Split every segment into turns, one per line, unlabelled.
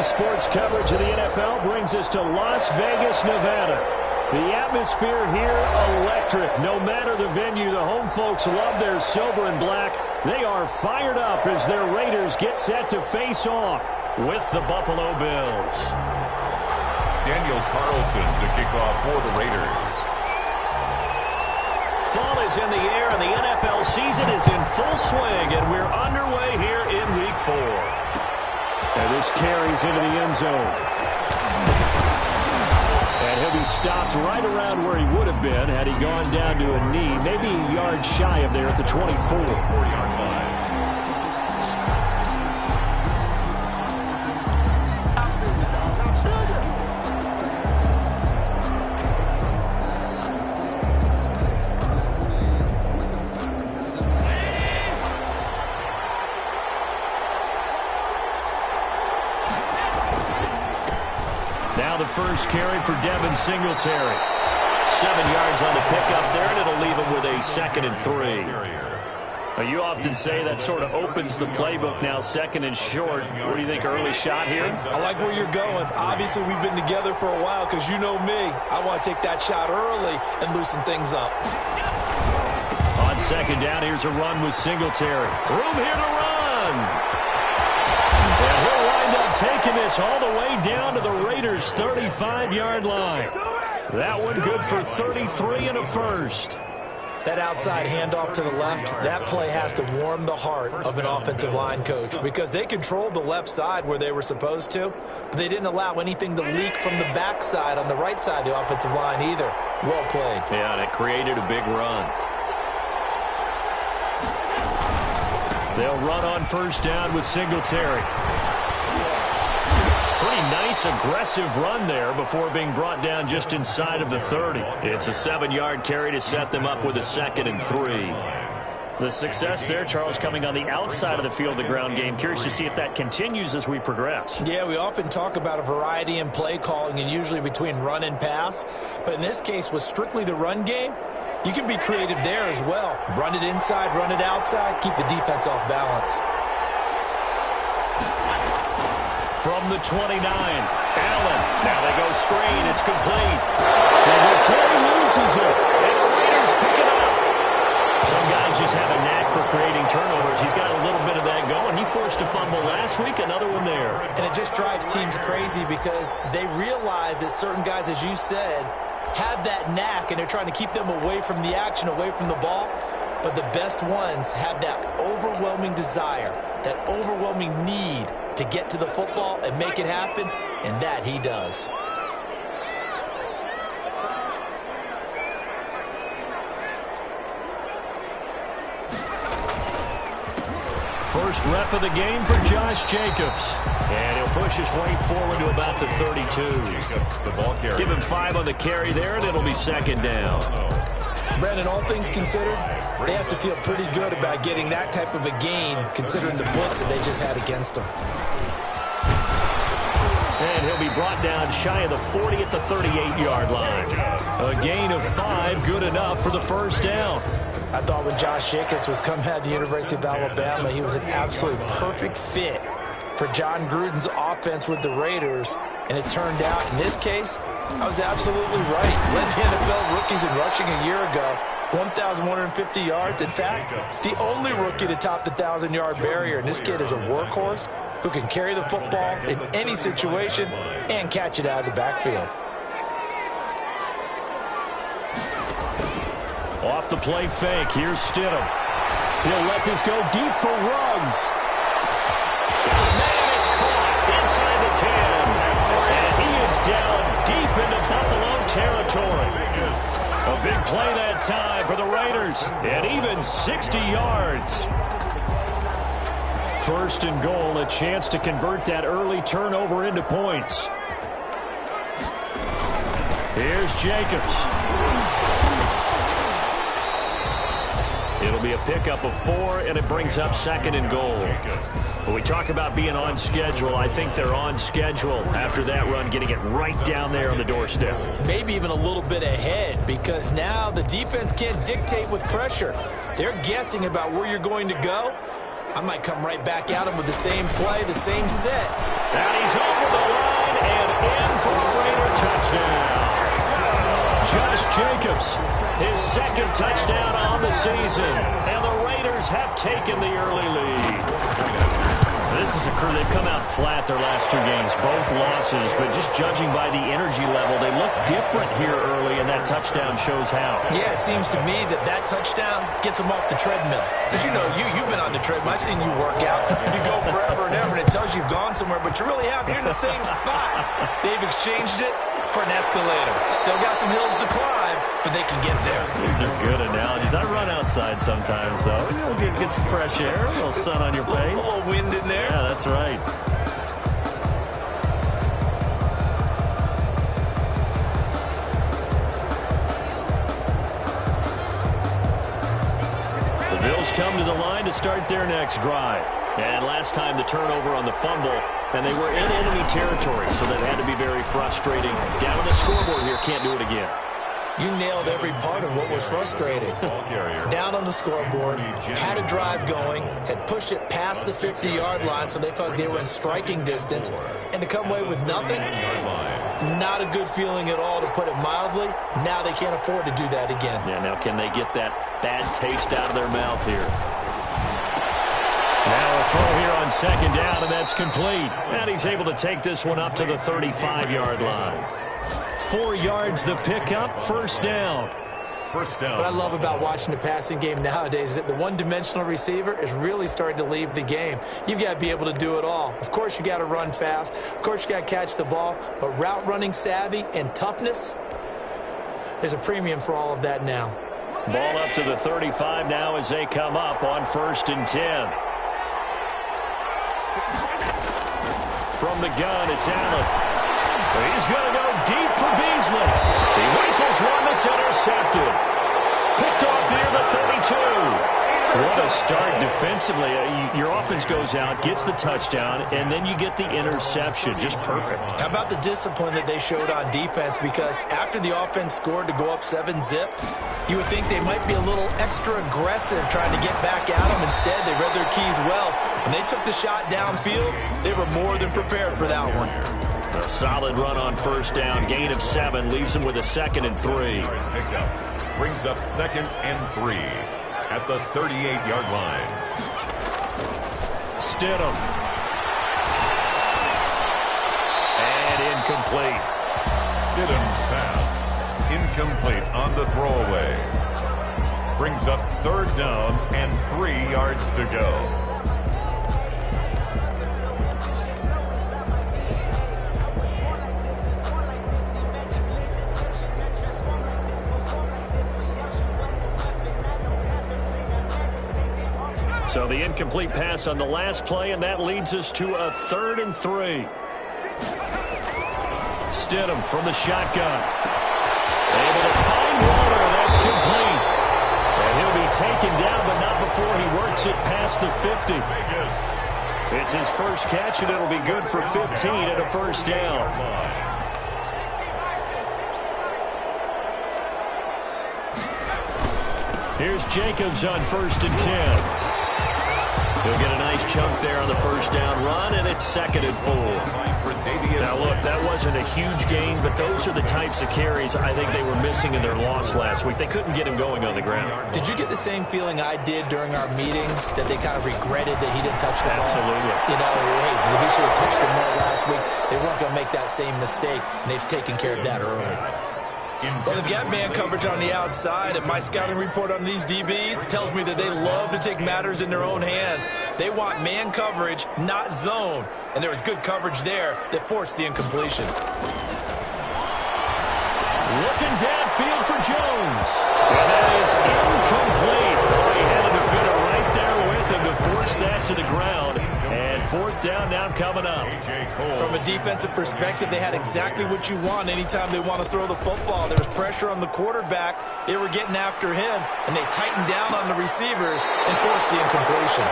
Daily sports coverage of the NFL brings us to Las Vegas, Nevada. The atmosphere here, electric. No matter the venue, the home folks love their silver and black. They are fired up as their Raiders get set to face off with the Buffalo Bills.
Daniel Carlson to kick off for the Raiders.
Fall is in the air, and the NFL season is in full swing, and we're underway here in Week 4. And this carries into the end zone. And he'll be stopped right around where he would have been had he gone down to a knee, maybe a yard shy of there at the 24.
4-yard line.
Now the first carry for Devin Singletary. 7 yards on the pickup there, and it'll leave him with a 2nd and 3. Now, you often say that sort of opens the playbook now, 2nd and short. What do you think, early shot here?
I like where you're going. Obviously, we've been together for a while because you know me. I want to take that shot early and loosen things up.
On 2nd down, here's a run with Singletary. Room here to run. And he'll wind up taking this all the way down to the Raiders' 35-yard line. That one good for 33 and a first.
That outside handoff to the left, that play has to warm the heart of an offensive line coach because they controlled the left side where they were supposed to, but they didn't allow anything to leak from the backside on the right side of the offensive line either. Well played.
Yeah, and it created a big run. They'll run on 1st down with Singletary. Pretty nice, aggressive run there before being brought down just inside of the 30. It's a 7-yard carry to set them up with a 2nd and 3. The success there, Charles, coming on the outside of the field, the ground game. Curious to see if that continues as we progress.
Yeah, we often talk about a variety in play calling and usually between run and pass. But in this case, with strictly the run game, you can be creative there as well. Run it inside, run it outside, keep the defense off balance.
From the 29, Allen. Now they go screen. It's complete. Singletary loses it. And the Raiders pick it up. Some guys just have a knack for creating turnovers. He's got a little bit of that going. He forced a fumble last week, another one there.
And it just drives teams crazy because they realize that certain guys, as you said, have that knack, and they're trying to keep them away from the action, away from the ball. But the best ones have that overwhelming desire, that overwhelming need to get to the football and make it happen, and that he does.
First rep of the game for Josh Jacobs. And he'll push his way forward to about the 32.
Jacobs, the ball carrier.
Give him 5 on the carry there, and it'll be 2nd down.
Brandon, all things considered, they have to feel pretty good about getting that type of a gain considering the blitz that they just had against them.
And he'll be brought down shy of the 40 at the 38-yard line. A gain of 5, good enough for the 1st down.
I thought when Josh Jacobs was coming out of the University of Alabama, he was an absolutely perfect fit for John Gruden's offense with the Raiders. And it turned out, in this case, I was absolutely right. Led the NFL rookies in rushing a year ago, 1,150 yards. In fact, the only rookie to top the 1,000-yard barrier. And this kid is a workhorse who can carry the football in any situation and catch it out of the backfield.
Off the play fake, here's Stidham. He'll let this go deep for Ruggs. Man, it's caught inside the 10. And he is down deep into Buffalo territory. A big play that time for the Raiders. And even 60 yards. 1st and goal, a chance to convert that early turnover into points. Here's Jacobs. It'll be a pickup of 4, and it brings up 2nd and goal. When we talk about being on schedule, I think they're on schedule after that run, getting it right down there on the doorstep.
Maybe even a little bit ahead, because now the defense can't dictate with pressure. They're guessing about where you're going to go. I might come right back at them with the same play, the same set.
And he's over the line and in for a Raider touchdown. Josh Jacobs, his second touchdown on the season. And the Raiders have taken the early lead. This is a crew. They've come out flat their last two games, both losses, but just judging by the energy level, they look different here early, and that touchdown shows how.
Yeah, it seems to me that touchdown gets them off the treadmill. Because, you've been on the treadmill. I've seen you work out. You go forever and ever, and it tells you you've gone somewhere, but you really have. You're in the same spot. They've exchanged it for an escalator. Still got some hills to climb, but they can get there.
These are good analogies. I run outside sometimes, though. Get some fresh air, a little sun on your face.
A little wind in there.
Yeah, that's right. The Bills come to the line to start their next drive. And last time the turnover on the fumble, and they were in enemy territory, so that had to be very frustrating. Down on the scoreboard here, can't do it again.
You nailed every part of what was frustrating. Down on the scoreboard, had a drive going, had pushed it past the 50-yard line, so they felt like they were in striking distance, and to come away with nothing, not a good feeling at all, to put it mildly. Now they can't afford to do that again.
Yeah, now can they get that bad taste out of their mouth here? Now a throw here on second down, and that's complete. And he's able to take this one up to the 35-yard line. 4 yards the pickup, first down.
First down.
What I love about watching the passing game nowadays is that the one-dimensional receiver is really starting to leave the game. You've got to be able to do it all. Of course, you got to run fast. Of course, you got to catch the ball. But route running savvy and toughness, there's a premium for all of that now.
Ball up to the 35 now as they come up on 1st and 10. From the gun, it's Allen. He's going to go deep for Beasley. He rifles one that's intercepted. Picked off near the 32. What a start defensively. Your offense goes out, gets the touchdown, and then you get the interception. Just perfect.
How about the discipline that they showed on defense? Because after the offense scored to go up 7-zip, you would think they might be a little extra aggressive trying to get back at them. Instead, they read their keys well. When they took the shot downfield, they were more than prepared for that one.
A solid run on first down. Gain of 7 leaves him with a 2nd and 3.
Pickup brings up 2nd and 3 at the 38-yard line.
Stidham. And incomplete.
Stidham's pass incomplete on the throwaway. Brings up 3rd down and 3 yards to go.
So the incomplete pass on the last play, and that leads us to a 3rd and 3. Stidham from the shotgun. Able to find Waller. That's complete. And he'll be taken down, but not before he works it past the 50. It's his first catch, and it'll be good for 15 and a first down. Here's Jacobs on 1st and 10. He'll get a nice chunk there on the first down run, and it's 2nd and 4. Now, look, that wasn't a huge gain, but those are the types of carries I think they were missing in their loss last week. They couldn't get him going on the ground.
Did you get the same feeling I did during our meetings, that they kind of regretted that he didn't touch the ball?
Absolutely.
Hey, he should have touched it more last week. They weren't going to make that same mistake, and they've taken care of that early. Well, they've got man coverage on the outside, and my scouting report on these DBs tells me that they love to take matters in their own hands. They want man coverage, not zone. And there was good coverage there that forced the incompletion.
Looking downfield for Jones. And that is incomplete. He had a defender right there with him to force that to the ground. And 4th down now coming up.
From a defensive perspective, they had exactly what you want anytime they want to throw the football. There was pressure on the quarterback. They were getting after him, and they tightened down on the receivers and forced the incompletion.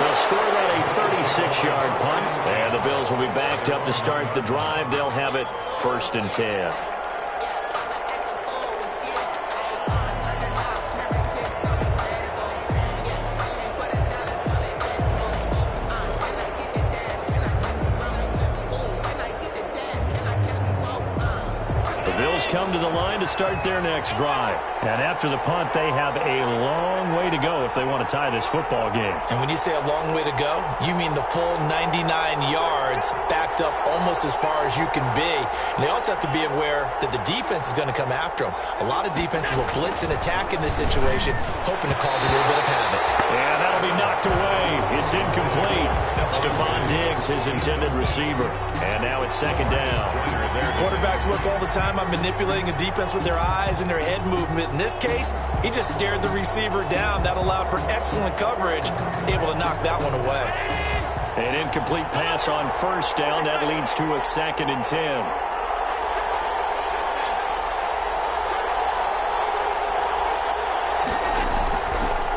They'll score that a 36-yard punt, and the Bills will be backed up to start the drive. They'll have it 1st and 10. come to the line to start their next drive. And after the punt, they have a long way to go if they want to tie this football game.
And when you say a long way to go, you mean the full 99 yards backed up almost as far as you can be. And they also have to be aware that the defense is going to come after them. A lot of defenses will blitz and attack in this situation, hoping to cause a little bit of havoc.
And that'll be knocked away. It's incomplete. Stephon Diggs, his intended receiver. And now it's second down.
Quarterbacks work all the time on manipulating a defense with their eyes and their head movement. In this case, he just stared the receiver down. That allowed for excellent coverage, able to knock that one away.
An incomplete pass on first down. That leads to a 2nd and 10.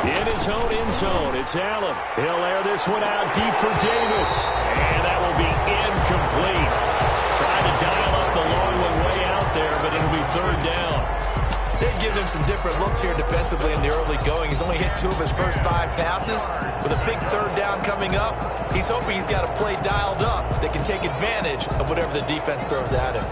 In his own end zone, it's Allen. He'll air this one out deep for Davis. And that will be incomplete. Trying to dial up the long one way out there, but it'll be 3rd down.
They've given him some different looks here defensively in the early going. He's only hit 2 of his first 5 passes. With a big 3rd down coming up, he's hoping he's got a play dialed up that can take advantage of whatever the defense throws at him.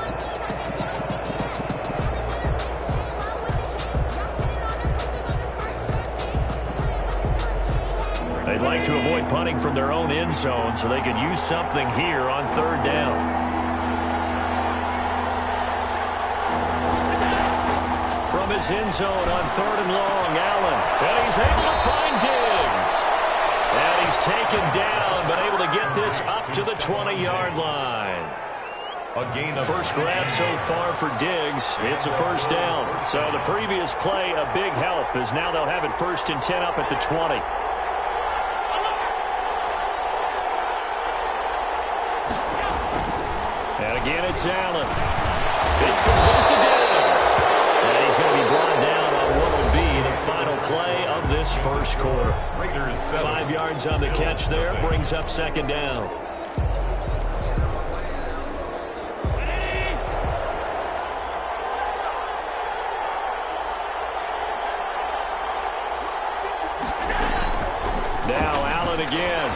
They'd like to avoid punting from their own end zone so they could use something here on 3rd down. From his end zone on 3rd and long, Allen. And he's able to find Diggs. And he's taken down, but able to get this up to the 20-yard line.
A gain of
First grab so far for Diggs. It's a 1st down. So the previous play, a big help, as now they'll have it 1st and 10 up at the 20. And again, it's Allen. It's complete to Diggs. And he's going to be brought down on what will be the final play of this first quarter. 5 yards on the catch there, brings up 2nd down. Now Allen again.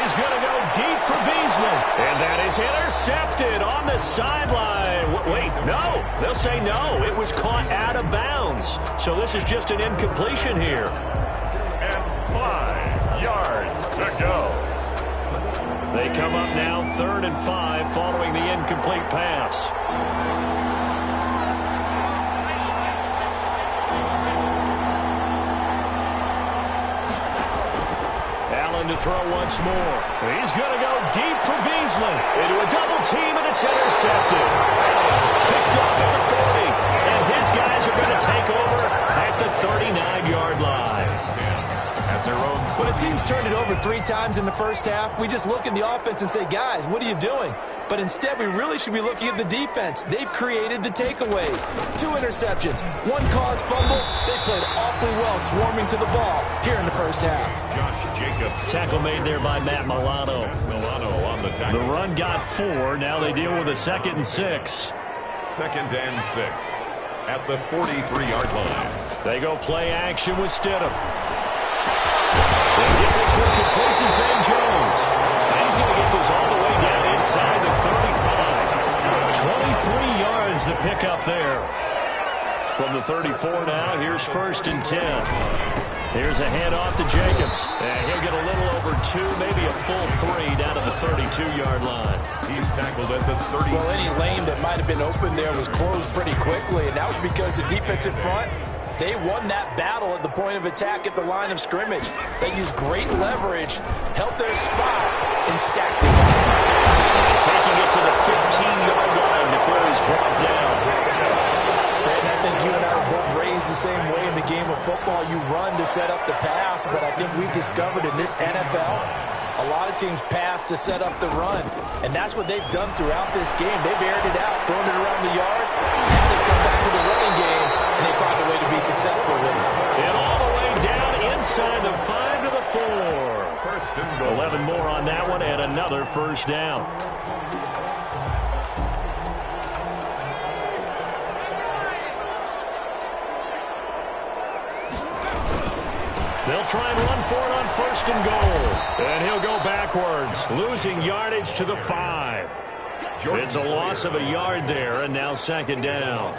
He's going to go deep for Beasley. And that is intercepted on the sideline. Wait, no. They'll say no. It was caught out of bounds. So this is just an incompletion here.
and 5 yards to go.
They come up now 3rd and 5 following the incomplete pass. To throw once more. He's going to go deep for Beasley. Into a double team, and it's intercepted. Picked up at the 40. And his guys are going to take over at the 39-yard line.
At their own.
When a team's turned it over 3 times in the first half, we just look at the offense and say, guys, what are you doing? But instead, we really should be looking at the defense. They've created the takeaways. 2 interceptions, 1 caused fumble. They played awfully well swarming to the ball here in the first half.
Josh Jacobs.
Tackle made there by Matt Milano.
Milano on the tackle.
The run got 4. Now they deal with a 2nd and 6.
2nd and 6 at the 43-yard line.
They go play action with Stidham. They get this one complete to Zay Jones. And he's going to get this all the way down inside the 35. 23 yards the pickup there. From the 34 now, here's 1st and 10. Here's a handoff to Jacobs. And he'll get a little over 2, maybe a full 3 down to the 32-yard line.
He's tackled at the 30.
Well, any lane that might have been open there was closed pretty quickly, and that was because the defensive front, they won that battle at the point of attack at the line of scrimmage. They used great leverage, held their spot, and stacked it up.
Taking it to the 15-yard line before he's brought down.
And I think you and I were both raised the same way in the game of football. You run to set up the pass, but I think we've discovered in this NFL, a lot of teams pass to set up the run. And that's what they've done throughout this game. They've aired it out, thrown it around the yard, had it come back to the running game, and they found a way to be successful with it.
And all the way down inside the 5 to the 4.
1st and goal.
11 more on that one, and another 1st down. They'll try and run for it on 1st and goal. And he'll go backwards, losing yardage to the 5. It's a loss of a yard there, and now second down.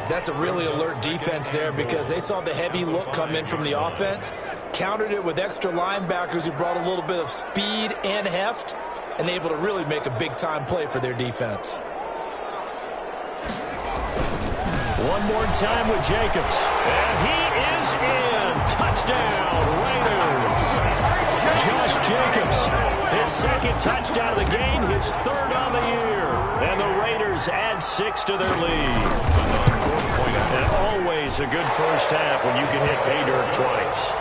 That's a really alert defense there because they saw the heavy look come in from the offense, countered it with extra linebackers who brought a little bit of speed and heft, and able to really make a big-time play for their defense.
One more time with Jacobs. And he is in. Touchdown, Raiders. Josh Jacobs, his second touchdown of the game, his third on the year. And the Raiders add 6 to their lead. And always a good first half when you can hit pay dirt twice.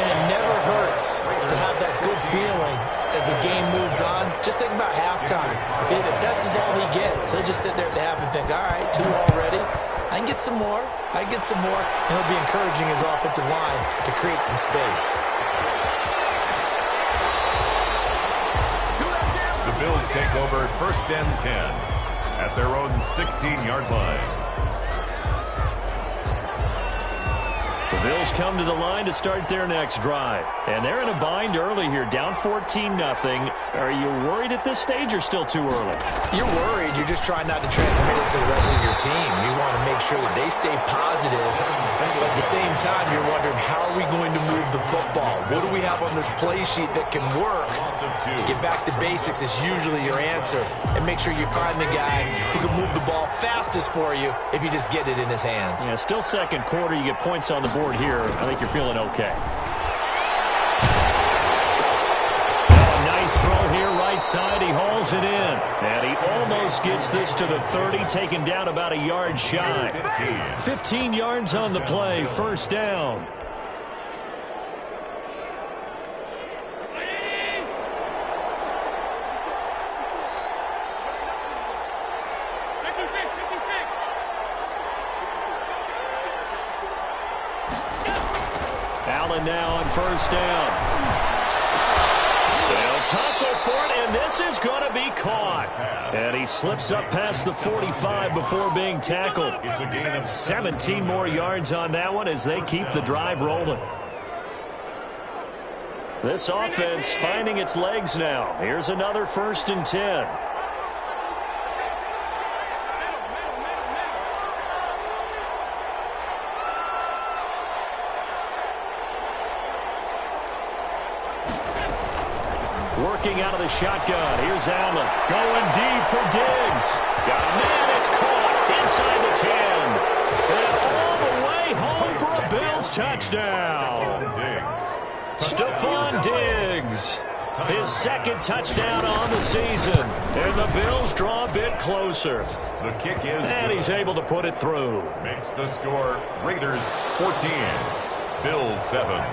And it never hurts to have that good feeling as the game moves on. Just think about halftime. If that's all he gets, he'll just sit there at the half and think, all right, 2 already. I can get some more. I can get some more. And he'll be encouraging his offensive line to create some space.
The Bills take over 1st and 10 at their own 16-yard line.
The Bills come to the line to start their next drive. And they're in a bind early here, down 14-0. Are you worried at this stage or still too early?
You're worried. You're just trying not to transmit it to the rest of your team. You want to make sure that they stay positive. But at the same time, you're wondering, how are we going to move the football? What do we have on this play sheet that can work? Get back to basics is usually your answer. And make sure you find the guy who can move the ball fastest for you if you just get it in his hands.
Yeah, still second quarter. You get points on the board here. I think you're feeling okay. Nice throw here, right side. He hauls it in. And he almost gets this to the 30, taken down about a yard shy. 15 yards on the play, first down. Allen now on first down. They'll tussle for it, and this is going to be caught. And he slips up past the 45 before being tackled. 17 more yards on that one as they keep the drive rolling. This offense finding its legs now. Here's another 1st and 10. Working out of the shotgun. Here's Allen. Going deep for Diggs. Got a man. It's caught inside the 10. And all the way home for a Bills touchdown. Stephon Diggs. His second touchdown on the season. And the Bills draw a bit closer.
The kick is
and he's able to put it through.
Makes the score Raiders 14, Bills 7.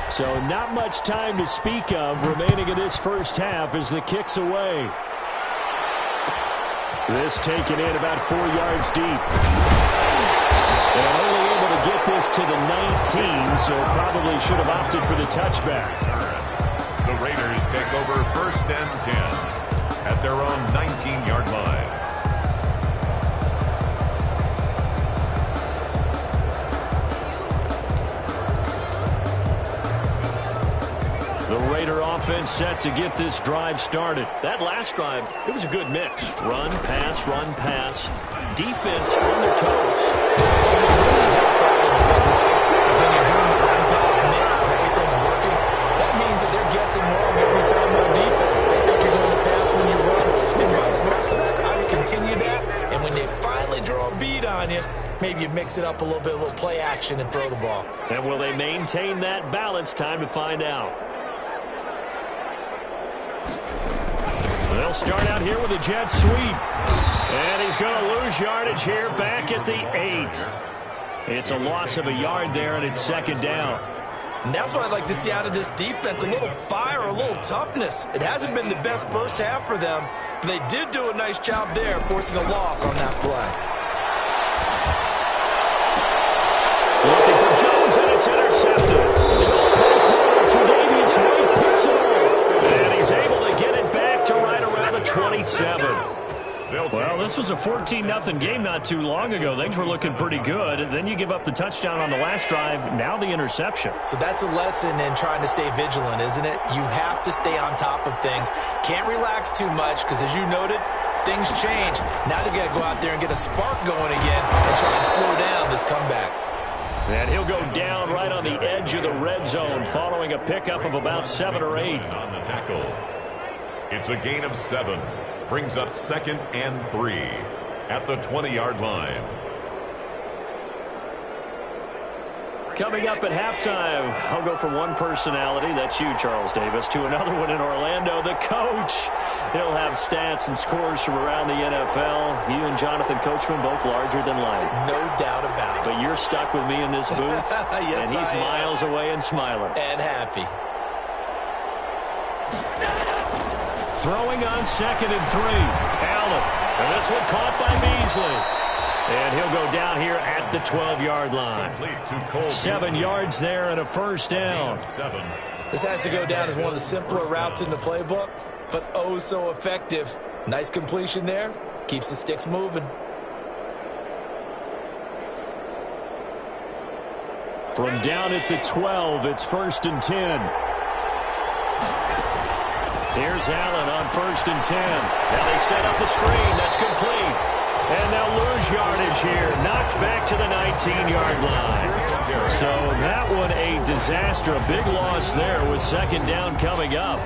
So not much time to speak of remaining in this first half as the kick's away. This taken in about 4 yards deep. And only able to get this to the 19, so probably should have opted for the touchback.
The Raiders take over 1st and 10 at their own 19-yard line.
The Raider offense set to get this drive started. That last drive, it was a good mix. Run, pass, defense on their toes.
Because when you're doing the run-pass mix and everything's working, that means that they're guessing wrong every time on defense. They think you're going to pass when you run and vice versa. I would continue that, and when they finally draw a beat on you, maybe you mix it up a little bit, a little play action and throw the ball.
And will they maintain that balance? Time to find out. They'll start out here with a jet sweep. And he's going to lose yardage here back at the 8. It's a loss of a yard there, and it's second down.
And that's what I'd like to see out of this defense, a little fire, a little toughness. It hasn't been the best first half for them, but they did do a nice job there forcing a loss on that play.
Looking for Jones, and it's intercepted. The all-pro corner, Tre'Davious White picks it off. And he's able to get it back to right around the 27.
They'll
Well, this was a 14-0 game not too long ago. Things were looking pretty good. And then you give up the touchdown on the last drive. Now the interception.
So that's a lesson in trying to stay vigilant, isn't it? You have to stay on top of things. Can't relax too much because, as you noted, things change. Now they got to go out there and get a spark going again and try and slow down this comeback.
And he'll go down right on the edge of the red zone following a pickup of about 7 or 8.
On the tackle. It's a gain of 7. Brings up 2nd and 3 at the 20-yard line.
Coming up at halftime, I'll go from one personality, that's you, Charles Davis, to another one in Orlando, the coach. He'll have stats and scores from around the NFL. You and Jonathan Coachman, both larger than life.
No doubt about it.
But you're stuck with me in this booth,
yes,
and he's miles away and smiling.
And happy.
Throwing on 2nd and 3. Allen. And this one caught by Beasley. And he'll go down here at the 12-yard line. 7 yards there and a first down.
This has to go down as one of the simpler routes in the playbook, but oh so effective. Nice completion there. Keeps the sticks moving.
From down at the 12, it's 1st and 10. Here's Allen on 1st and 10. Now they set up the screen. That's complete. And they'll lose yardage here. Knocked back to the 19-yard line. So that one a disaster. A big loss there with 2nd down coming up.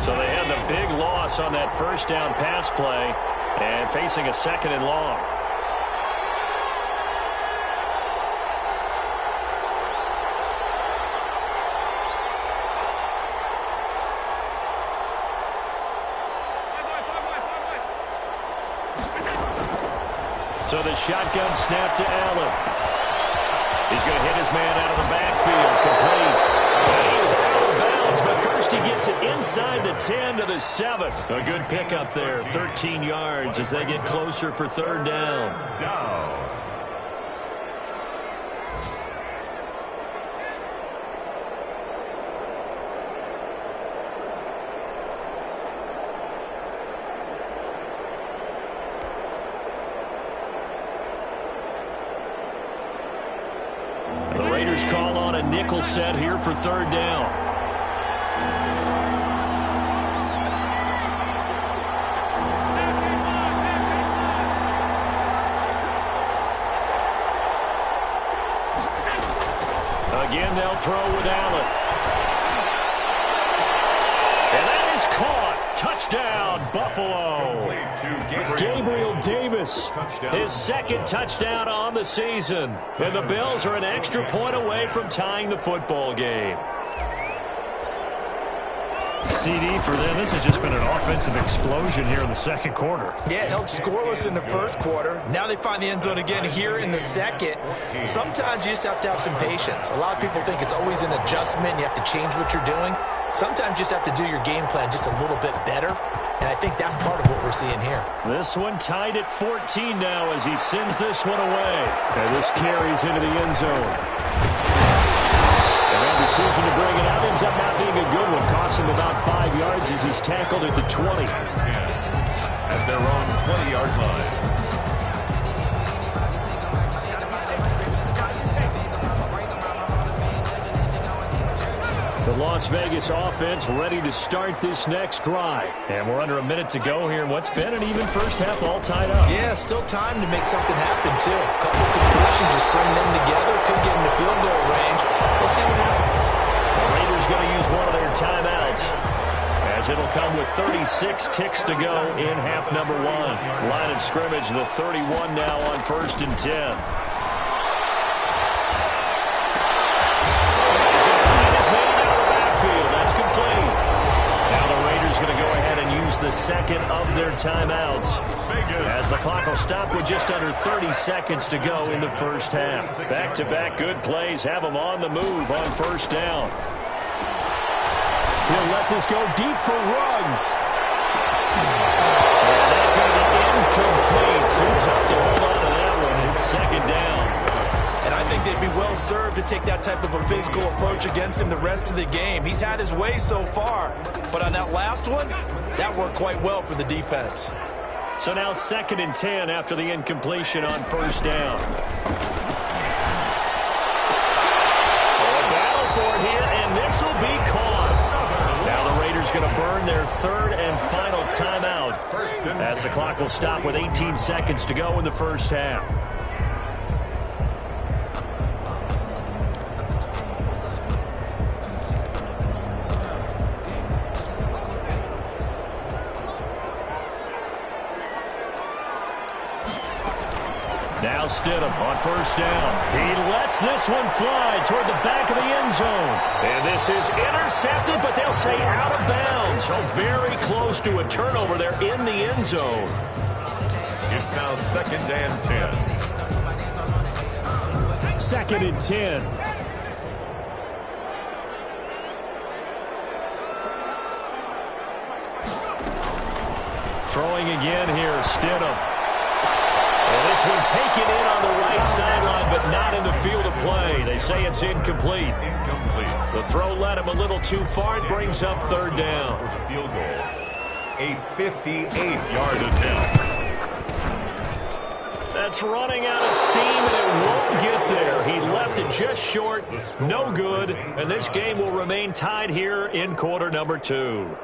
So they had the big loss on that 1st down pass play and facing a 2nd and long. So the shotgun snap to Allen. He's going to hit his man out of the backfield. Complete. And he is out of bounds, but first he gets it inside the 10 to the 7. A good pickup there, 13 yards as they get closer for 3rd down. Call on a nickel set here for 3rd down. Again, they'll throw with Allen. And that is caught. Touchdown, Buffalo. Gabriel Davis, his 2nd touchdown on the season. And the Bills are an extra point away from tying the football game. CD for them. This has just been an offensive explosion here in the 2nd quarter.
Yeah, held scoreless in the 1st quarter. Now they find the end zone again here in the 2nd. Sometimes you just have to have some patience. A lot of people think it's always an adjustment. You have to change what you're doing. Sometimes you just have to do your game plan just a little bit better. And I think that's part of what we're seeing here.
This one tied at 14 now as he sends this one away. And this carries into the end zone. And that decision to bring it out ends up not being a good one. Costs him about 5 yards as he's tackled at the 20.
At their own 20-yard line.
The Las Vegas offense ready to start this next drive. And we're under a minute to go here in what's been an even first half all tied up.
Yeah, still time to make something happen, too. A couple of completions, just string them together. Could get in the field goal range. We'll see what happens.
The Raiders going to use one of their timeouts, as it'll come with 36 ticks to go in half number 1. Line of scrimmage, the 31 now on 1st and 10. Going to go ahead and use the 2nd of their timeouts as the clock will stop with just under 30 seconds to go in the first half. Back-to-back good plays have them on the move on 1st down. He'll let this go deep for Ruggs. And that's going to be incomplete. Too tough to hold on to that one. It's 2nd down.
And I think they'd be well served to take that type of a physical approach against him the rest of the game. He's had his way so far, but on that last one, that worked quite well for the defense.
So now 2nd and 10 after the incompletion on first down. A battle for it here, and this will be caught. Now the Raiders going to burn their 3rd and final timeout as the clock will stop with 18 seconds to go in the first half. Now Stidham on first down. He lets this one fly toward the back of the end zone. And this is intercepted, but they'll say out of bounds. So very close to a turnover there in the end zone.
It's now 2nd and 10.
2nd and 10. Throwing again here, Stidham. And this one taken in on the right sideline, but not in the field of play. They say it's incomplete. The throw led him a little too far. It brings up 3rd down.
Field goal. A 58-yard attempt.
That's running out of steam, and it won't get there. He left it just short. No good. And this game will remain tied here in quarter number 2.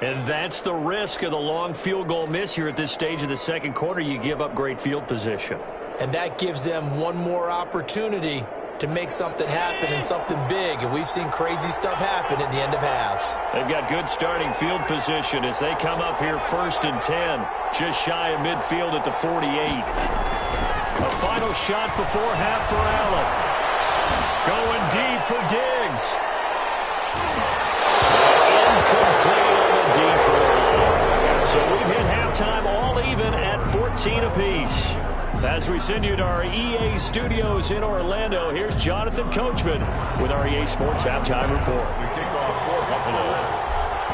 And that's the risk of the long field goal miss here at this stage of the second quarter. You give up great field position.
And that gives them one more opportunity to make something happen and something big. And we've seen crazy stuff happen at the end of halves.
They've got good starting field position as they come up here 1st and 10, just shy of midfield at the 48. A final shot before half for Allen. Going deep for Diggs. Incomplete on the deep ball. So we've hit halftime all even at 14 apiece. As we send you to our EA studios in Orlando, here's Jonathan Coachman with our EA Sports Halftime Report.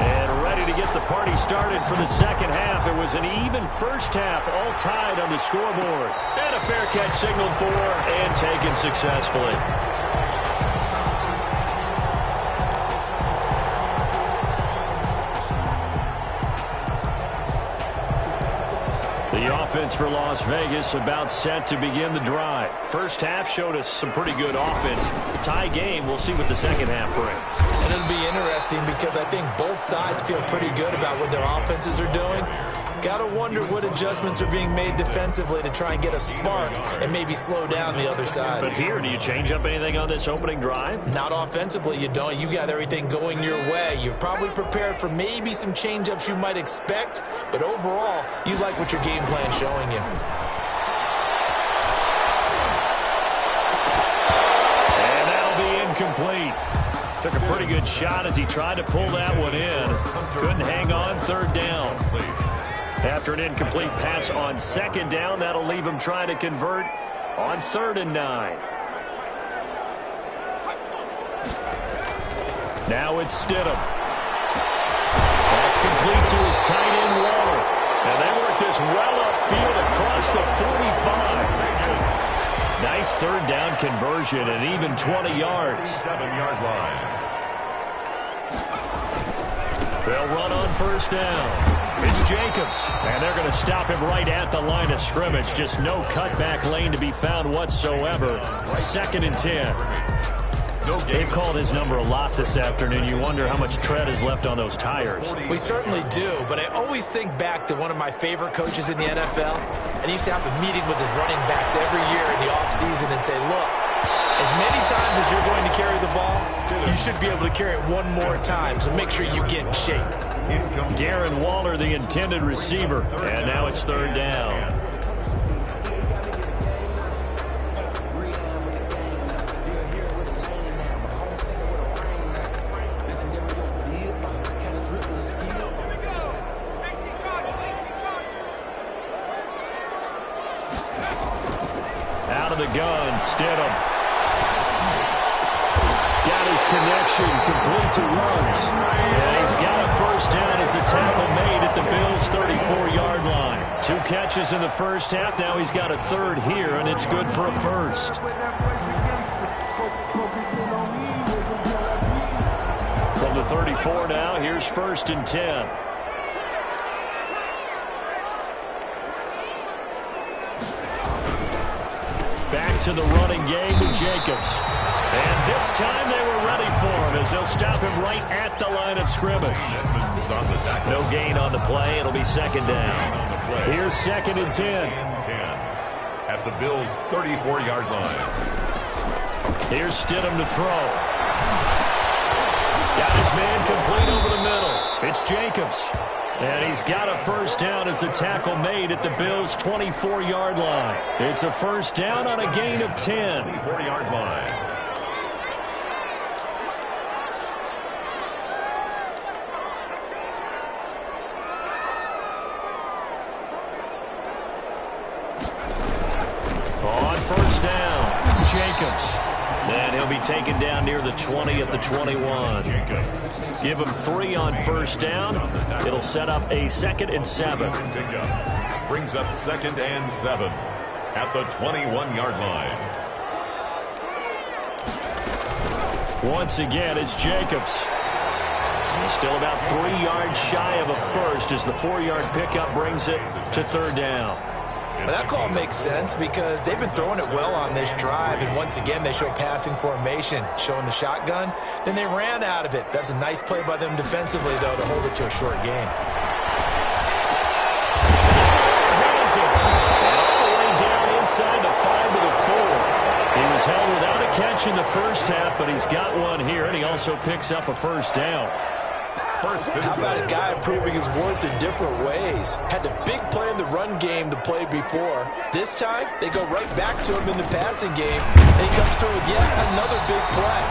And ready to get the party started for the second half. It was an even first half, all tied on the scoreboard. And a fair catch signaled for and taken successfully. The offense for Las Vegas about set to begin the drive. First half showed us some pretty good offense. Tie game, we'll see what the second half brings.
And it'll be interesting because I think both sides feel pretty good about what their offenses are doing. Got to wonder what adjustments are being made defensively to try and get a spark and maybe slow down the other side.
But here, do you change up anything on this opening drive?
Not offensively, you don't. You got everything going your way. You've probably prepared for maybe some change-ups you might expect, but overall, you like what your game plan's showing you.
And that'll be incomplete. Took a pretty good shot as he tried to pull that one in. Couldn't hang on, 3rd down. After an incomplete pass on 2nd down, that'll leave him trying to convert on 3rd and 9. Now it's Stidham. That's complete to his tight end, Waller. And they work this well upfield across the 45. Nice 3rd down conversion and even 20 yards.
7-yard line.
They'll run on 1st down. It's Jacobs, and they're going to stop him right at the line of scrimmage. Just no cutback lane to be found whatsoever. 2nd and 10. They've called his number a lot this afternoon. You wonder how much tread is left on those tires.
We certainly do, but I always think back to one of my favorite coaches in the NFL, and he used to have a meeting with his running backs every year in the offseason and say, look, as many times as you're going to carry the ball, you should be able to carry it one more time, so make sure you get in shape.
Darren Waller, the intended receiver, and now it's 3rd down. Out of the gun, Stidham. Got his connection, complete to Ruggs. And he's got a 1st down as the tackle made at the Bills' 34-yard line. 2 catches in the first half. Now he's got a 3rd here, and it's good for a 1st. From the 34 now, here's 1st and 10. to the running game with Jacobs. And this time they were ready for him as they'll stop him right at the line of scrimmage. No gain on the play. It'll be second down. Here's second and 10.
At the Bills' 34-yard line.
Here's Stidham to throw. Got his man complete over the middle. It's Jacobs. And he's got a first down as the tackle made at the Bills' 24-yard line. It's a first down on a gain of 10.
24-yard line.
On first down, Jacobs. And he'll be taken down near the 20 at the 21. Give him 3 on first down. It'll set up a 2nd and 7.
Brings up 2nd and 7 at the 21-yard line.
Once again, it's Jacobs. Still about 3 yards shy of a first as the 4-yard pickup brings it to third down.
Well, that call makes sense because they've been throwing it well on this drive, and once again they show passing formation, showing the shotgun. Then they ran out of it. That's a nice play by them defensively, though, to hold it to a short game.
All the way down inside the 5 to the 4. He was held without a catch in the first half, but he's got one here, and he also picks up a first down.
How about a guy proving his worth in different ways? Had a big play in the run game the play before. This time, they go right back to him in the passing game, and he comes through with yet another big play.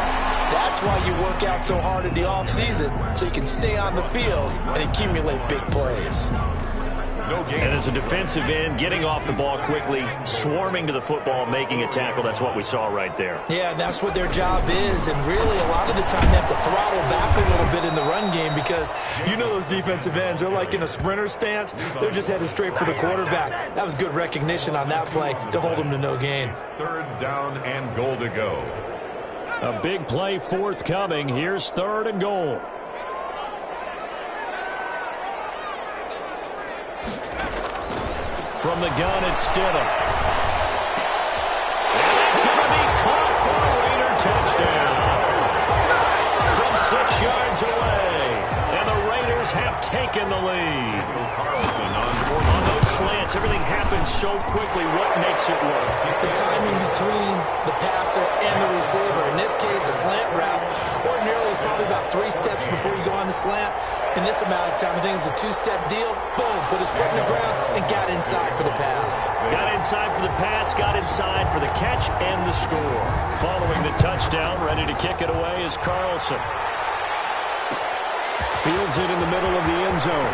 That's why you work out so hard in the offseason, so you can stay on the field and accumulate big plays.
And as a defensive end, getting off the ball quickly, swarming to the football, making a tackle, that's what we saw right there.
Yeah, and that's what their job is. And really, a lot of the time, they have to throttle back a little bit in the run game because you know those defensive ends, they're like in a sprinter stance. They're just headed straight for the quarterback. That was good recognition on that play to hold them to no gain.
3rd down and goal to go.
A big play forthcoming. Here's 3rd and goal. From the gun, it's Stidham. And it's going to be caught for a Raider touchdown. From 6 yards away. And the Raiders have taken the lead. On those slants, everything happens so quickly. What makes it work?
The timing between the passer and the receiver. In this case, a slant route. Ordinarily, it's probably about 3 steps before you go on the slant. In this amount of time, I think it was a 2-step deal. Boom, put his foot in the ground and got inside for the pass.
Got inside for the pass, got inside for the catch and the score. Following the touchdown, ready to kick it away is Carlson. Fields it in the middle of the end zone.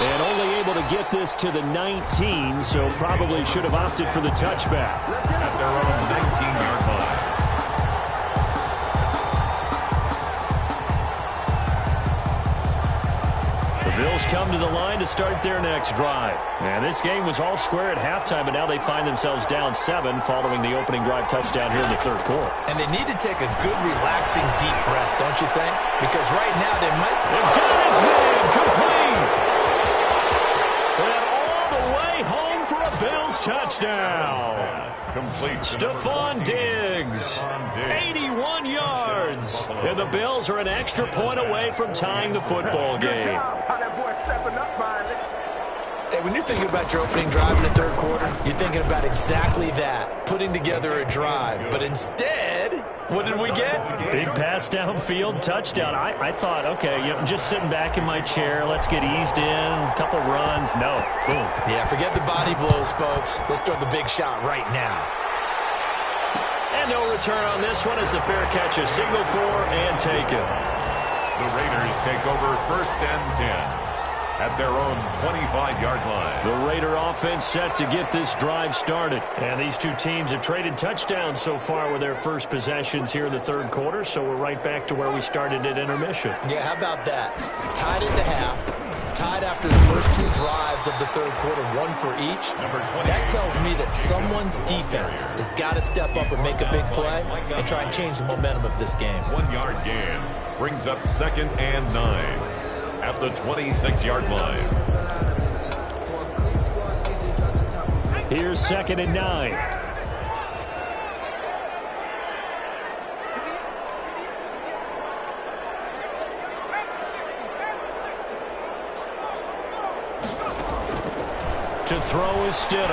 And only able to get this to the 19, so probably should have opted for the touchback.
At their own 19-yard line.
Bills come to the line to start their next drive. And this game was all square at halftime, but now they find themselves down 7 following the opening drive touchdown here in the 3rd quarter.
And they need to take a good, relaxing, deep breath, don't you think? Because right now they might...
They've got his man complete. And all the way home for a Bills touchdown.
Complete.
Stephon Diggs, 81 yards. And the Bills are an extra point away from tying the football game.
Hey, when you're thinking about your opening drive in the 3rd quarter, you're thinking about exactly that, putting together a drive. But instead, what did we get?
Big pass downfield, touchdown. I thought, okay, I'm just sitting back in my chair. Let's get eased in, a couple runs. No, boom.
Yeah, forget the body blows, folks. Let's throw the big shot right now.
And no return on this one as the fair catch is signaled for and taken.
The Raiders take over 1st and 10. At their own 25-yard line.
The Raider offense set to get this drive started. And these two teams have traded touchdowns so far with their first possessions here in the 3rd quarter, so we're right back to where we started at intermission.
Yeah, how about that? Tied at the half, tied after the first 2 drives of the 3rd quarter, 1 for each. That tells me that someone's defense has got to step up and make a big play and try and change the momentum of this game.
1-yard gain brings up 2nd and 9. At the 26-yard line.
Here's 2nd and 9. To throw is Stidham.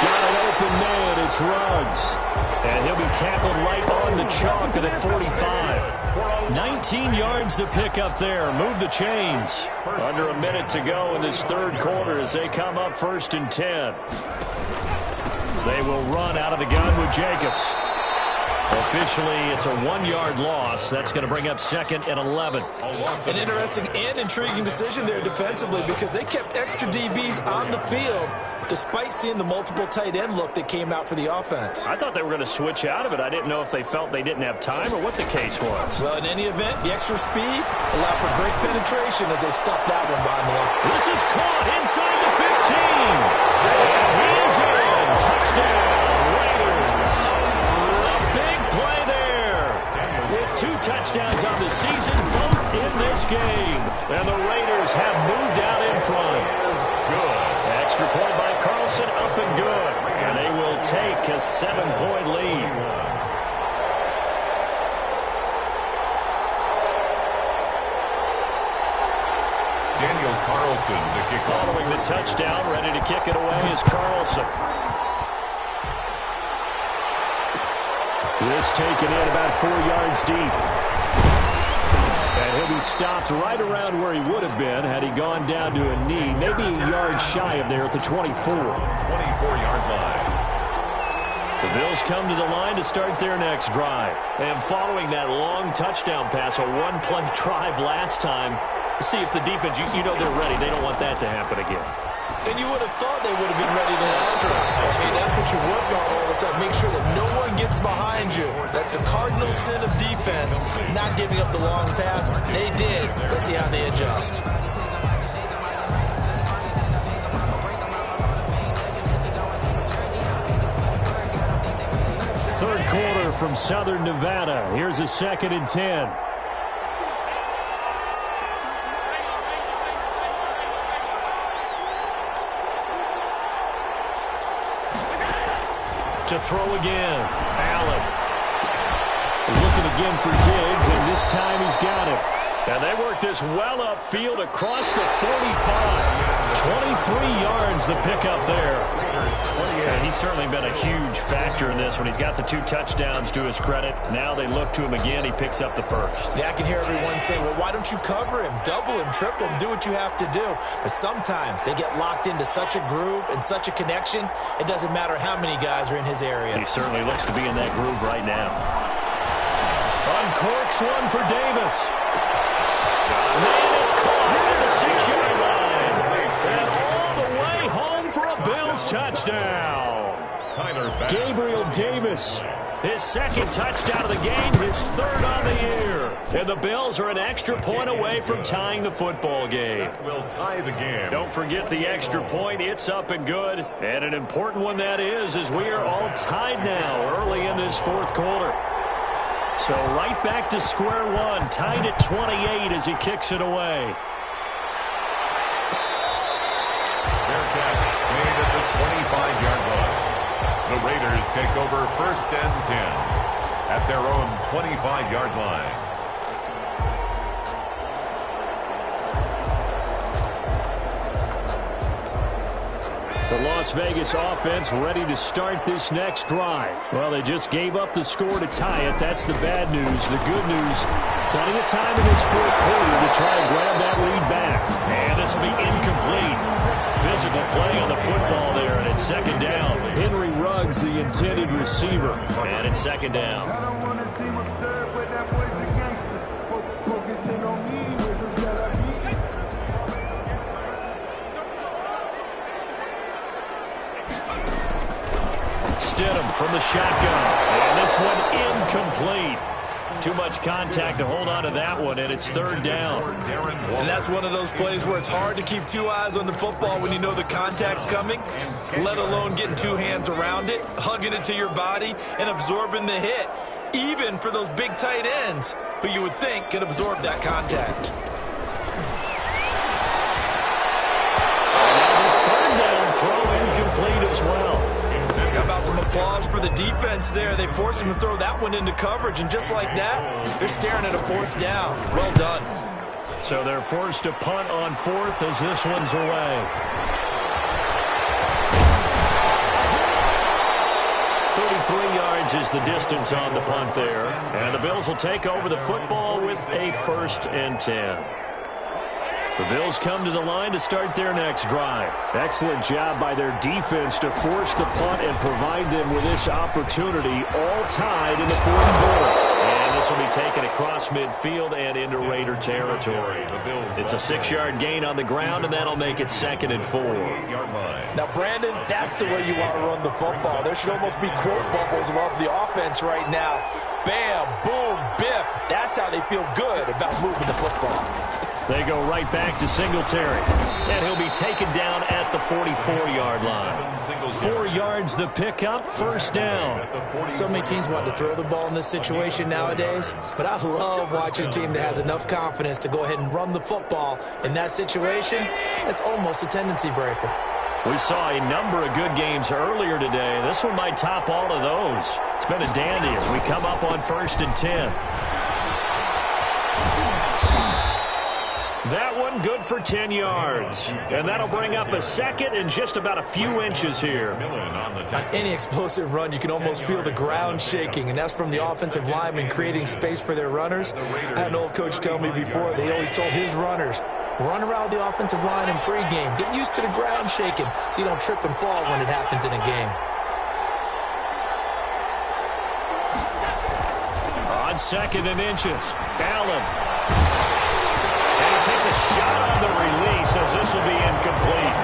Got an open man. It's Ruggs. And he'll be tackled right on the chalk at the 45. 19 yards to pick up there. Move the chains. Under a minute to go in this third quarter as they come up 1st and 10. They will run out of the gun with Jacobs. Officially, it's a 1-yard loss. That's going to bring up 2nd and 11.
An interesting and intriguing decision there defensively because they kept extra DBs on the field despite seeing the multiple tight end look that came out for the offense.
I thought they were going to switch out of it. I didn't know if they felt they didn't have time or what the case was.
Well, in any event, the extra speed allowed for great penetration as they stuffed that one behind the line.
This is caught inside the 15. And he is in. Touchdown, Raiders. A big play there. With 2 touchdowns on the season, both in this game. And the Raiders have moved out in front. Good. Extra point by Carlson, up and good. And they will take a 7-point lead.
Daniel Carlson to kick off.
Following the touchdown, ready to kick it away is Carlson. This taken in about 4 yards deep. And he'll be stopped right around where he would have been had he gone down to a knee. Maybe a yard shy of there at the 24.
24-yard line.
The Bills come to the line to start their next drive. And following that long touchdown pass, a 1-play drive last time, see if the defense, you know they're ready. They don't want that to happen again.
And you would have thought they would have been ready the last time. I mean, that's what you work on all the time. Make sure that no one gets behind you. That's the cardinal sin of defense, not giving up the long pass. They did. Let's see how they adjust.
Third quarter from Southern Nevada. Here's a 2nd and 10. To throw again. Allen. Looking again for Diggs, and this time he's got it. And they work this well upfield across the 45. 23 yards to pick up there. And he's certainly been a huge factor in this when he's got the 2 touchdowns to his credit. Now they look to him again. He picks up the first.
Yeah, I can hear everyone saying, well, why don't you cover him, double him, triple him, do what you have to do. But sometimes they get locked into such a groove and such a connection, it doesn't matter how many guys are in his area.
He certainly looks to be in that groove right now. Uncorks one for Davis. Man, it's caught at the 6-yard line. And all the way home for a Bills touchdown. Gabriel Davis, his 2nd touchdown of the game, his 3rd on the year. And the Bills are an extra point away from tying the football game.
Will tie the game.
Don't forget the extra point. It's up and good. And an important one that is, as we are all tied now early in this 4th quarter. So right back to square one, tied at 28 as he kicks it away.
Fair catch made at the 25-yard line. The Raiders take over 1st and 10 at their own 25-yard line.
The Las Vegas offense ready to start this next drive. Well, they just gave up the score to tie it. That's the bad news. The good news, plenty of time in this 4th quarter to try and grab that lead back. And this will be incomplete. Physical play on the football there, and it's 2nd down. Henry Ruggs, the intended receiver. And it's 2nd down.
I don't want to seem absurd, but that boy's a gangster. Focusing on me, where's the
Stidham from the shotgun. And this one incomplete. Too much contact to hold on to that one, and it's 3rd down.
And that's one of those plays where it's hard to keep 2 eyes on the football when you know the contact's coming, let alone getting 2 hands around it, hugging it to your body, and absorbing the hit, even for those big tight ends who you would think can absorb that contact.
Another complete as well.
How about some applause for the defense there? They forced him to throw that one into coverage, and just like that, they're staring at a 4th down. Well done.
So they're forced to punt on 4th as this one's away. 33 yards is the distance on the punt there. And the Bills will take over the football with a 1st and 10. The Bills come to the line to start their next drive. Excellent job by their defense to force the punt and provide them with this opportunity, all tied in the 4th quarter. And this will be taken across midfield and into Raider territory. It's a 6-yard gain on the ground, and that'll make it 2nd and 4.
Now, Brandon, that's the way you want to run the football. There should almost be quote bubbles above the offense right now. Bam, boom, biff. That's how they feel good about moving the football.
They go right back to Singletary. And he'll be taken down at the 44-yard line. 4 yards the pickup, 1st down.
So many teams want to throw the ball in this situation nowadays, but I love watching a team that has enough confidence to go ahead and run the football. In that situation, that's almost a tendency breaker.
We saw a number of good games earlier today. This one might top all of those. It's been a dandy as we come up on 1st and 10. That one good for 10 yards. And that'll bring up a 2nd and just about a few inches here.
On any explosive run, you can almost feel the ground shaking, and that's from the offensive linemen creating space for their runners. I had an old coach tell me before, they always told his runners, run around the offensive line in pregame. Get used to the ground shaking so you don't trip and fall when it happens in a game.
On 2nd and inches, Allen. Takes a shot on the release as this will be incomplete.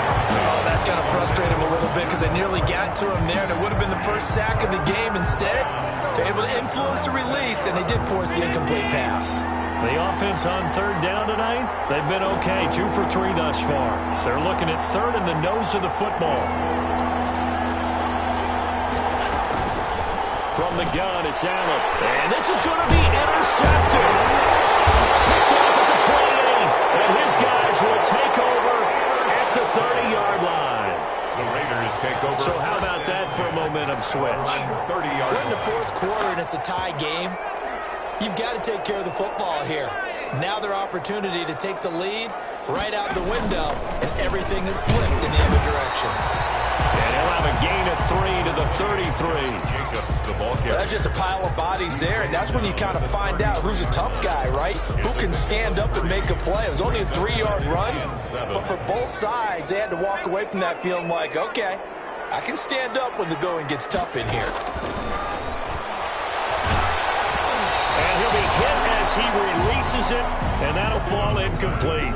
Oh, that's going to frustrate him a little bit because they nearly got to him there, and it would have been the first sack of the game. Instead, they're able to influence the release, and they did force the incomplete pass.
The offense on 3rd down tonight, they've been okay, 2 for 3 thus far. They're looking at 3rd in the nose of the football. From the gun, it's Allen. And this is going to be intercepted. Picked off at the 28. And his guys will take over at the 30-yard line.
The Raiders take over.
So how about that for a momentum switch?
30 yards.
We're in the 4th quarter, and it's a tie game. You've got to take care of the football here. Now their opportunity to take the lead right out the window, and everything is flipped in the other direction.
And he'll have a gain of 3 to the 33.
Jacobs, the ball carrier.
That's just a pile of bodies there, and that's when you kind of find out who's a tough guy, right? Who can stand up and make a play. It was only a 3-yard run, but for both sides, they had to walk away from that feeling like, okay, I can stand up when the going gets tough in here.
And he'll be hit as he releases it, and that'll fall incomplete.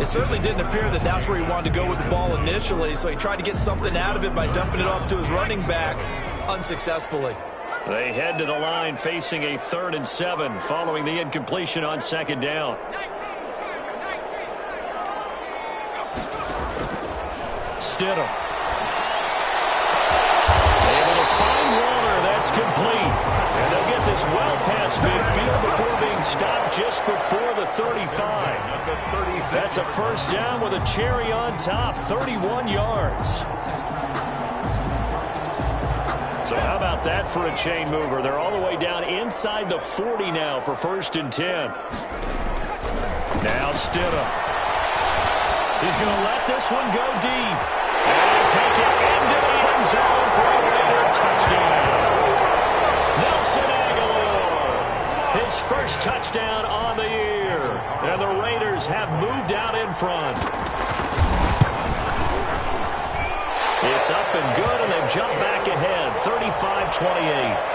It certainly didn't appear that that's where he wanted to go with the ball initially, so he tried to get something out of it by dumping it off to his running back unsuccessfully.
They head to the line facing a 3rd and 7 following the incompletion on 2nd down. Stidham. Able to find Warner. That's complete. And they'll get this well past midfield before being stopped just before the 35. That's a 1st down with a cherry on top, 31 yards. So how about that for a chain mover? They're all the way down inside the 40 now for 1st and 10. Now Stidham. He's going to let this one go deep. And take it into the end zone for a Raider touchdown. Nelson Aguilar. His first touchdown on the year. And the Raiders have moved out in front. It's up and good, and they've jumped back ahead, 35-28.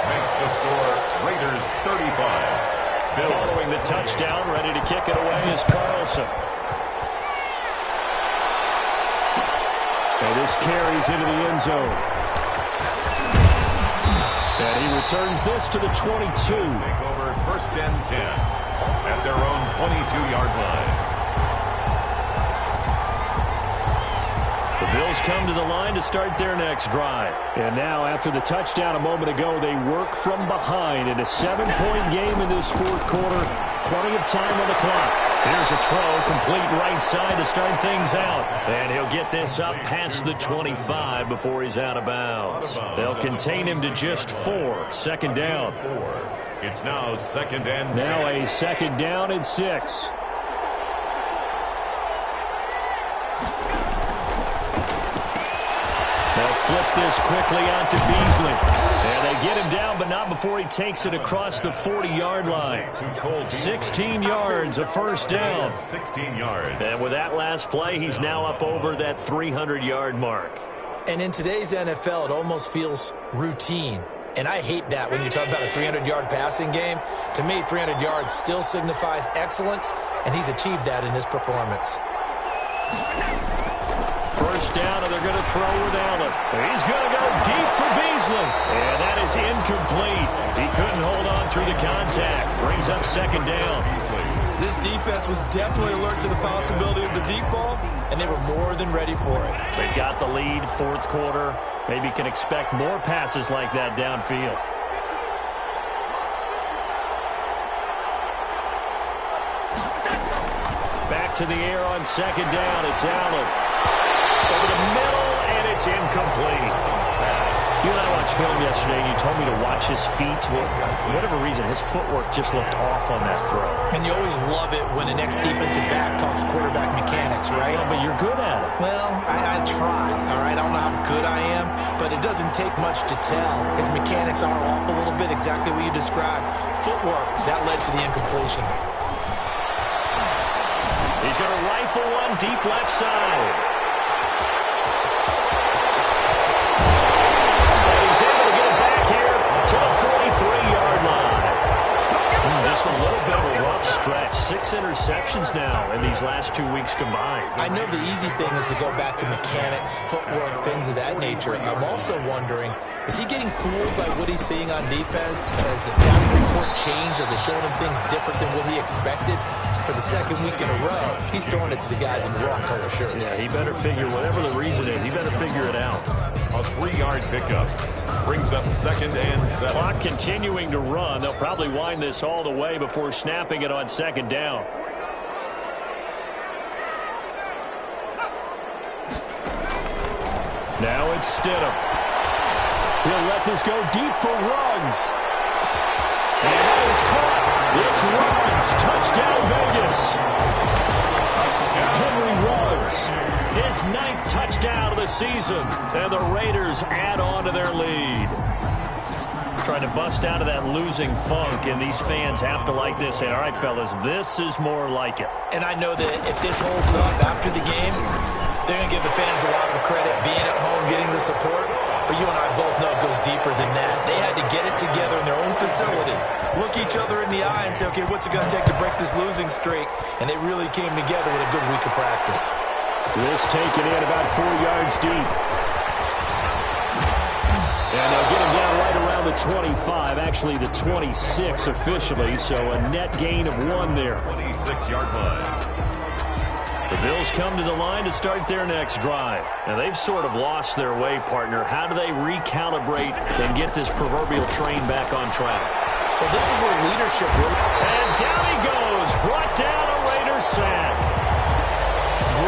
Makes the score Raiders 35. Bill.
Following the touchdown, ready to kick it away is Carlson. And this carries into the end zone. And he returns this to the 22.
Take over 1st and 10 at their own 22-yard line.
The Bills come to the line to start their next drive. And now, after the touchdown a moment ago, they work from behind in a 7-point game in this fourth quarter. Plenty of time on the clock. Here's a throw, complete right side to start things out. And he'll get this up past the 25 before he's out of bounds. They'll contain him to just 4. Second down.
It's now second and 6.
Now a second down and 6. They'll flip this quickly out to Beasley. And they get him down, but not before he takes it across the 40-yard line. 16 yards, a first down.
16 yards.
And with that last play, he's now up over that 300-yard mark.
And in today's NFL, it almost feels routine. And I hate that when you talk about a 300-yard passing game. To me, 300 yards still signifies excellence, and he's achieved that in this performance.
First down, and they're going to throw with Allen. He's going to go deep for Beasley. And that is incomplete. He couldn't hold on through the contact. Brings up second down.
This defense was definitely alert to the possibility of the deep ball, and they were more than ready for it.
They've got the lead, fourth quarter. Maybe can expect more passes like that downfield. Back to the air on second down. It's Allen. Over the middle, and it's incomplete. You and I watched film yesterday, and you told me to watch his feet. Well, for whatever reason, his footwork just looked off on that throw.
And you always love it when an ex-defensive back talks quarterback mechanics, right?
Well, but you're good at it.
Well, I try, all right? I don't know how good I am, but it doesn't take much to tell. His mechanics are off a little bit, exactly what you described. Footwork, that led to the incompletion.
He's going to rifle one deep left side. To the 43-yard line. Just a little bit of a rough stretch. 6 interceptions now in these last 2 weeks combined.
I know the easy thing is to go back to mechanics, footwork, things of that nature. I'm also wondering, is he getting fooled by what he's seeing on defense? Has the scouting report changed? Are they showing him things different than what he expected? For the second week in a row, he's throwing it to the guys in the wrong color shirts.
Yeah, he better figure, whatever the reason is, he better figure it out.
A 3-yard pickup brings up second and 7.
Clock continuing to run. They'll probably wind this all the way before snapping it on second down. Now it's Stidham. He'll let this go deep for Ruggs. And it is caught. It's Ruggs. Touchdown, Vegas. Henry Ruggs. His 9th touchdown of the season. And the Raiders add on to their lead. Trying to bust out of that losing funk, and these fans have to like this. Say, all right, fellas, this is more like it.
And I know that if this holds up after the game, they're going to give the fans a lot of credit being at home, getting the support. But you and I both know it goes deeper than that. They had to get it together in their own facility, look each other in the eye and say, okay, what's it going to take to break this losing streak? And they really came together with a good week of practice.
This taken in about 4 yards deep. And they'll get him down right around the 25, actually the 26 officially, so a net gain of 1 there.
26-yard line.
The Bills come to the line to start their next drive. Now, they've sort of lost their way, partner. How do they recalibrate and get this proverbial train back on track?
Well, this is where leadership really...
And down he goes. Brought down a Raiders sack.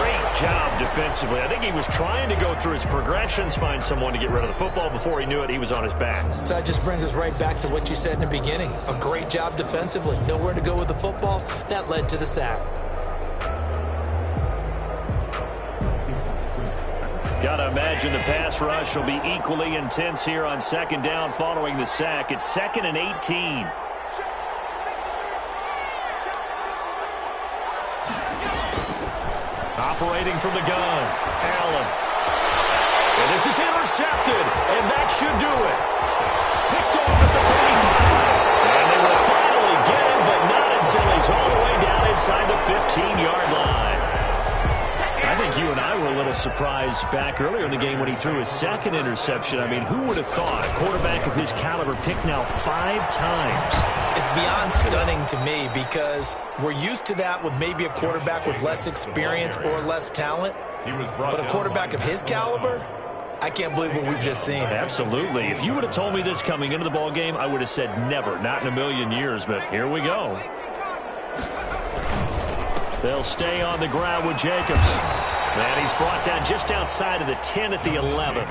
Great job defensively. I think he was trying to go through his progressions, find someone to get rid of the football. Before he knew it, he was on his back.
So that just brings us right back to what you said in the beginning. A great job defensively. Nowhere to go with the football. That led to the sack.
Gotta imagine the pass rush will be equally intense here on second down following the sack. It's 2nd and 18. Operating from the gun, Allen. And this is intercepted, and that should do it. Picked off at the 35. And they will finally get him, but not until he's all the way down inside the 15-yard line. I think you and I were a little surprised back earlier in the game when he threw his 2nd interception. I mean, who would have thought a quarterback of his caliber picked now 5 times?
It's beyond stunning to me because we're used to that with maybe a quarterback with less experience or less talent. But a quarterback of his caliber, I can't believe what we've just seen.
Absolutely. If you would have told me this coming into the ball game, I would have said never, not in a million years. But here we go. They'll stay on the ground with Jacobs. And he's brought down just outside of the 10 at the 11.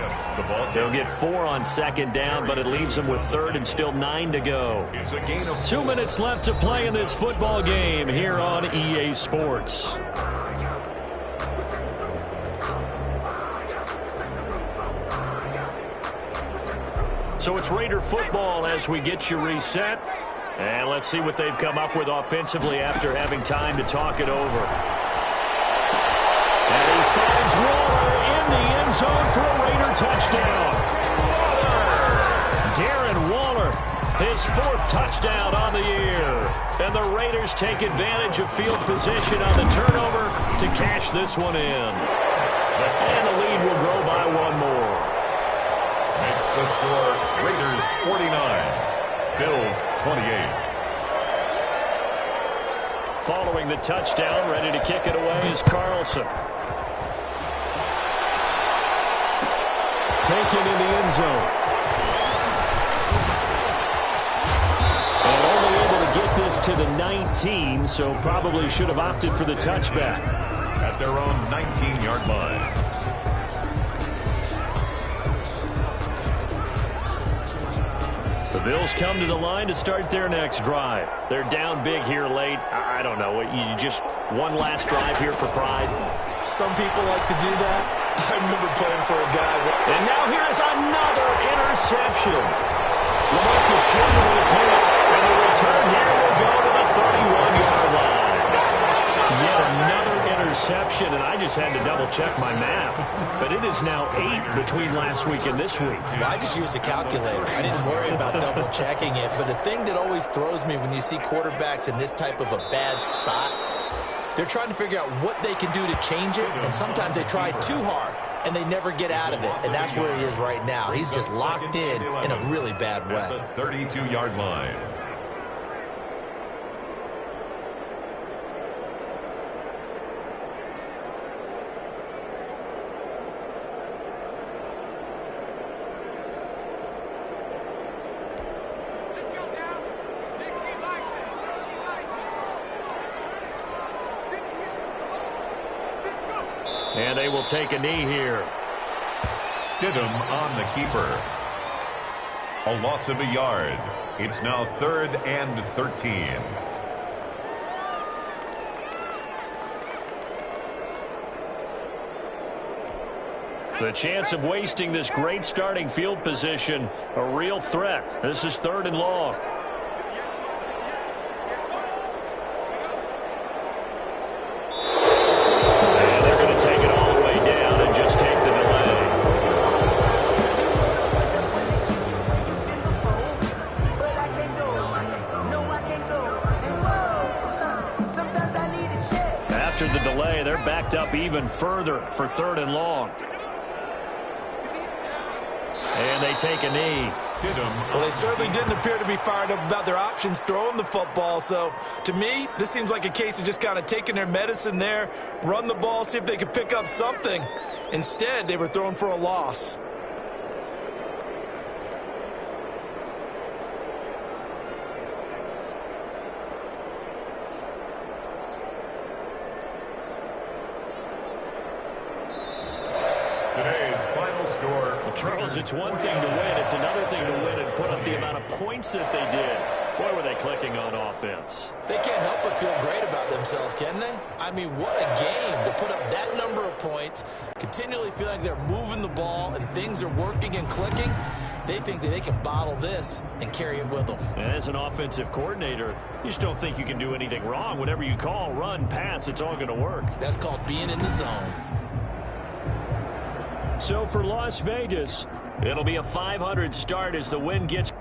They'll get 4 on second down, but it leaves them with third and still 9 to go. 2 minutes left to play in this football game here on EA Sports. So it's Raider football as we get you reset. And let's see what they've come up with offensively after having time to talk it over. And he finds Waller in the end zone for a Raider touchdown. Darren Waller, his 4th touchdown on the year. And the Raiders take advantage of field position on the turnover to cash this one in. And the lead will grow by 1 more.
Makes the score Raiders 49, Bills 28.
Following the touchdown, ready to kick it away is Carlson. Taken in the end zone. And only able to get this to the 19, so probably should have opted for the touchback.
At their own 19-yard line.
The Bills come to the line to start their next drive. They're down big here late. I don't know. You just one last drive here for pride.
Some people like to do that. I remember playing for a guy.
And now here's another interception. LaMarcus Joyner with a pick. And the return here will go to the 31-yard line. Yet another interception, and I just had to double-check my math. But it is now 8 between last week and this week.
Well, I just used a calculator. I didn't worry about double-checking it. But the thing that always throws me when you see quarterbacks in this type of a bad spot, they're trying to figure out what they can do to change it, and sometimes they try too hard, and they never get out of it. And that's where he is right now. He's just locked in a really bad way.
At the 32-yard line.
And they will take a knee here.
Stidham on the keeper. A loss of a yard. It's now 3rd and 13.
The chance of wasting this great starting field position, a real threat. This is 3rd and long. After the delay, they're backed up even further for 3rd and long. And they take a knee.
Well, they certainly didn't appear to be fired up about their options throwing the football. So, to me, this seems like a case of just kind of taking their medicine there, run the ball, see if they could pick up something. Instead, they were throwing for a loss.
Charles, it's one thing to win. It's another thing to win and put up the amount of points that they did. Boy, were they clicking on offense.
They can't help but feel great about themselves, can they? I mean, what a game to put up that number of points, continually feel like they're moving the ball and things are working and clicking. They think that they can bottle this and carry it with them.
And as an offensive coordinator, you just don't think you can do anything wrong. Whatever you call, run, pass, it's all going to work.
That's called being in the zone.
So for Las Vegas, it'll be a 500 start as the win gets